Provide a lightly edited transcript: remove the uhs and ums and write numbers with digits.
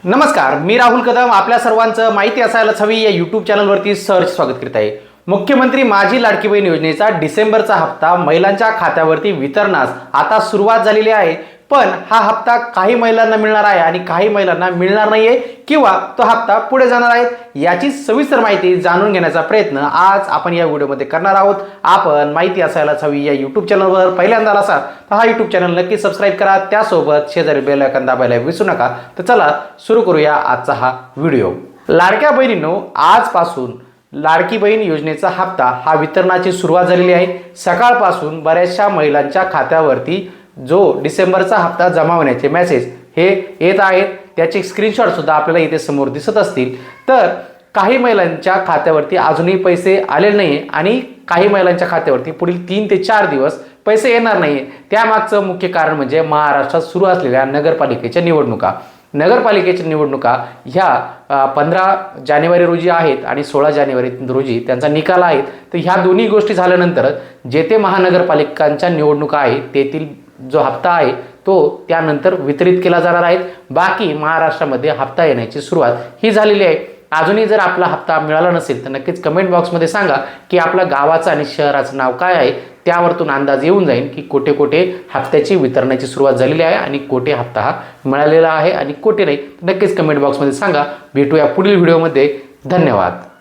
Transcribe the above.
नमस्कार, मी राहुल कदम आपल्या सर्वांचं माहिती असायलाच हवी या यूट्यूब चॅनलवरती सहर्ष स्वागत करीत आहे। मुख्यमंत्री माझी लाडकी बहीण योजनेचा डिसेंबरचा हप्ता महिलांच्या खात्यावरती वितरणास आता सुरुवात झालेली आहे। पण हा हप्ता काही महिलांना मिळणार आहे आणि काही महिलांना मिळणार नाहीये किंवा तो हप्ता पुढे जाणार आहे। याची सविस्तर माहिती जाणून घेण्याचा प्रयत्न आज आपण या व्हिडिओमध्ये करणार आहोत। आपण माहिती असायलाच हवी या यूट्यूब चॅनलवर पहिल्यांदा असाल तर हा यूट्यूब चॅनल नक्की सबस्क्राइब करा, त्यासोबत शेजारी बेल आयकॉन दाबायला विसरू नका। तर चला सुरू करूया आजचा हा व्हिडिओ। लाडक्या बहिणींनो, आजपासून लाडकी बहीण योजनेचा हप्ता हा वितरणाची सुरुवात झालेली आहे। सकाळपासून बऱ्याचशा महिलांच्या खात्यावरती जो डिसेंबरचा हप्ता जमा होण्याचे मेसेज हे येत आहेत, त्याचे स्क्रीनशॉट सुद्धा आपल्याला इथे समोर दिसत असतील। तर काही महिलांच्या खात्यावरती अजूनही पैसे आलेले नाही आणि काही महिलांच्या खात्यावरती पुढील 3 ते 4 दिवस पैसे येणार नाही। त्यामागचं मुख्य कारण म्हणजे महाराष्ट्रात सुरू असलेल्या नगरपालिकेच्या निवडणुका। नगरपालिकेच्या निवडणुका ह्या 15 जानेवारी रोजी आहेत आणि 16 जानेवारी रोजी त्यांचा निकाल आहे। तर ह्या दोन्ही गोष्टी झाल्यानंतर जे ते महानगरपालिकांच्या निवडणुका आहेत तेथील जो हप्ता आहे तो त्यानंतर वितरित केला जाणार आहे। बाकी महाराष्ट्रामध्ये हप्ता येण्याची सुरुवात ही झालेली आहे। अजूनही जर आपला हप्ता मिळाला नसेल तर नक्कीच कमेंट बॉक्समध्ये सांगा की आपल्या गावाचं आणि शहराचं नाव काय आहे। त्यावरतून अंदाज येऊन जाईल की कोठे कोठे हप्त्याची वितरणाची सुरुवात झालेली आहे आणि कोठे हप्ता हा मिळालेला आहे आणि कोठे नाही। नक्कीच कमेंट बॉक्समध्ये सांगा। भेटूया पुढील व्हिडिओमध्ये। धन्यवाद।